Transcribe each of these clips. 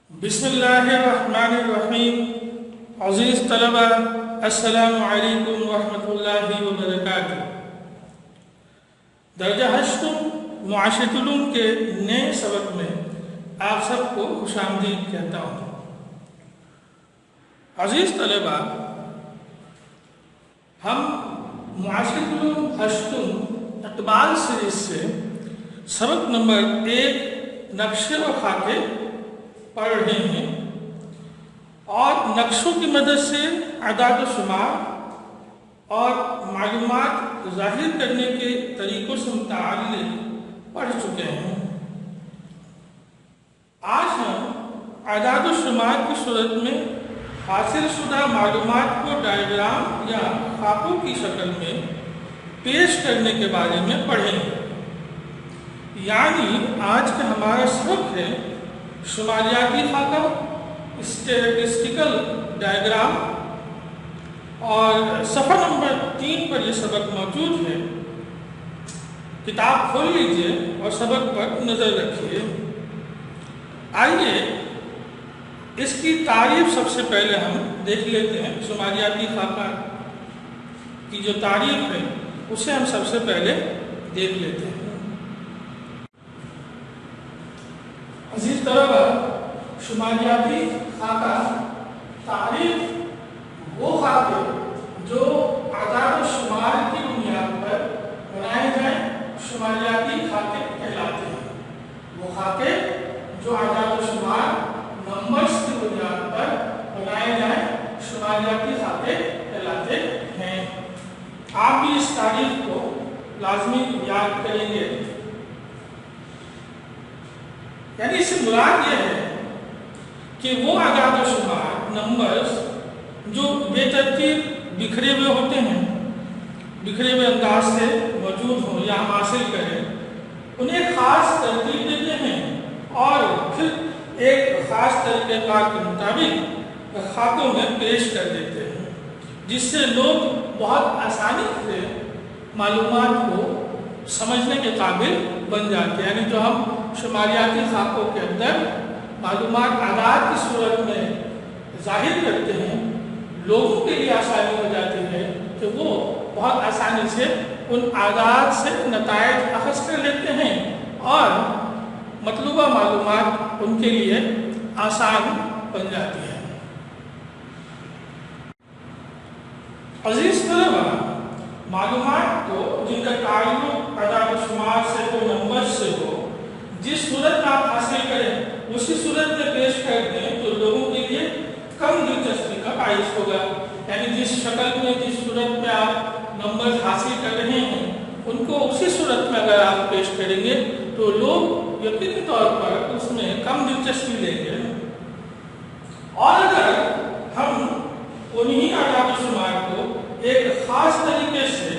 بسم اللہ الرحمن الرحیم. عزیز طلبہ، السلام علیکم ورحمۃ اللہ وبرکاتہ. درجہ ہشتم معاشرۃ العلوم کے نئے سبق میں آپ سب کو خوش آمدید کہتا ہوں. عزیز طلبہ، ہم معاشرۃ العلوم ہشتم اقبال سیریز سے سبق نمبر 1 نقشے و خاکے پڑھ رہے ہیں اور نقشوں کی مدد سے اعداد و شمار اور معلومات ظاہر کرنے کے طریقوں سے متعلق پڑھ چکے ہیں. آج ہم اعداد و شمار کی صورت میں حاصل شدہ معلومات کو ڈائیگرام یا خاکوں کی شکل میں پیش کرنے کے بارے میں پڑھیں گے. یعنی آج کا ہمارا سبق ہے شماریاتی خاکہ، اسٹیٹسٹیکل ڈائیگرام، اور صفحہ نمبر 3 پر یہ سبق موجود ہے. کتاب کھول لیجئے اور سبق پر نظر رکھیے. آئیے اس کی تعریف سب سے پہلے ہم دیکھ لیتے ہیں. شماریاتی خاکہ کی جو تعریف ہے اسے ہم سب سے پہلے دیکھ لیتے ہیں. عزیز طلبہ، شماریاتی خاکہ تعریف وہ خاکے جو اعداد و شمار کی بنیاد پر بنائے جائیں شماریاتی خاکے کہلاتے ہیں. وہ خاکے جو اعداد و شمار نمبرز کی بنیاد پر بنائے جائیں شماریاتی خاکے کہلاتے ہیں. آپ بھی اس تعریف کو لازمی یاد کریں گے. یعنی اس سے مراد یہ ہے کہ وہ اعداد و شمار نمبرز جو بے ترتیب بکھرے ہوئے ہوتے ہیں، بکھرے ہوئے انداز سے موجود ہوں یا ہم حاصل کریں، انہیں خاص ترتیب دیتے ہیں اور پھر ایک خاص طریقہ کار کے مطابق خاکوں میں پیش کر دیتے ہیں، جس سے لوگ بہت آسانی سے معلومات کو سمجھنے کے قابل بن جاتے ہیں. یعنی جو ہم شماریاتی خاکوں کے اندر معلومات اعداد کی صورت میں ظاہر کرتے ہیں، لوگوں کے لیے آسانی ہو جاتی ہے کہ وہ بہت آسانی سے ان اعداد سے نتائج اخذ کر لیتے ہیں اور مطلوبہ معلومات ان کے لیے آسان بن جاتی ہے. عزیز طلبہ، معلومات کو جن کا تعلق اعداد و شمار سے ہو، نمبر سے ہو، جس صورت میں آپ حاصل کریں اسی صورت میں پیش کر دیں تو لوگوں کے لیے کم دلچسپی کا باعث ہوگا. یعنی جس شکل میں، جس صورت میں آپ نمبر حاصل کر رہے ہیں ان کو اسی صورت میں اگر آپ پیش کریں گے تو لوگ یقینی طور پر اس میں کم دلچسپی لیں گے. اور اگر ہم انہی اعداد و شمار کو ایک خاص طریقے سے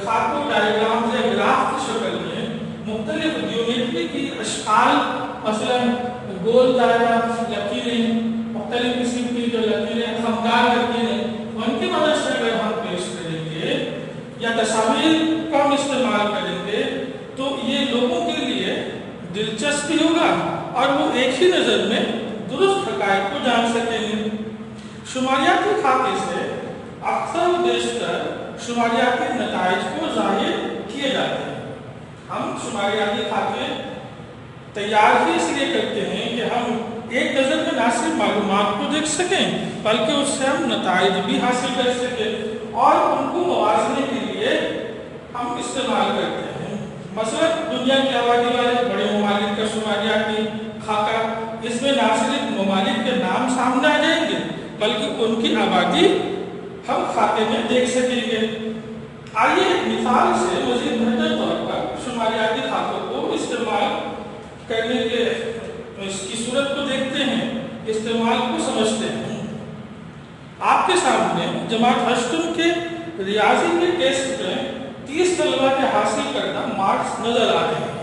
خاکوں، ڈائیگرام یا گراف کی شکل میں مختلف جیومیٹری کی اشکال، مثلا گول دائرہ لکیریں، مختلف قسم کی جو لکیریں، خمدار لکیریں، ان کی مدد سے اگر ہم پیش کریں گے یا تصاویر کا ہم استعمال کریں گے تو یہ لوگوں کے لیے دلچسپی ہوگا اور وہ ایک ہی نظر میں درست حقائق کو جان سکیں گے. شماریاتی خاکے سے اکثر و بیشتر شماریاتی نتائج کو ظاہر کیے جاتے ہیں. ہم شماریاتی خاکے تیار ہی اس لیے کرتے ہیں کہ ہم ایک نظر میں نہ صرف معلومات کو دیکھ سکیں بلکہ اس سے ہم نتائج بھی حاصل کر سکیں اور ان کو موازنے کے لیے ہم استعمال کرتے ہیں. مثلا دنیا کی آبادی والے بڑے ممالک کا شماریاتی خاکہ، اس میں نہ صرف ممالک کے نام سامنے آ جائیں گے بلکہ ان کی آبادی ہم خاکے میں دیکھ سکیں گے. آئیے ایک مثال سے مزید بہتر طور پر شماریاتی خاکوں کو استعمال کرنے کے اس کی صورت کو دیکھتے ہیں، استعمال کو سمجھتے ہیں. آپ کے سامنے جماعت ہشتم کے ریاضی کے ٹیسٹ میں 30 طلبہ کے حاصل کردہ مارکس نظر آ رہے ہیں.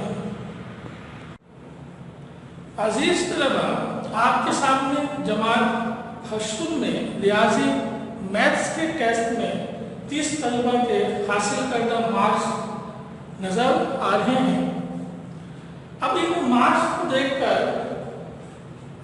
عزیز طلبہ، آپ کے سامنے جماعت ہشتم میں ریاضی میتھس کے ٹیسٹ میں 30 طلبہ کے حاصل کردہ مارکس نظر آ رہے ہیں. اب ان مارکس کو دیکھ کر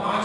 5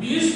20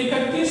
31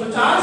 50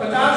50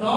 9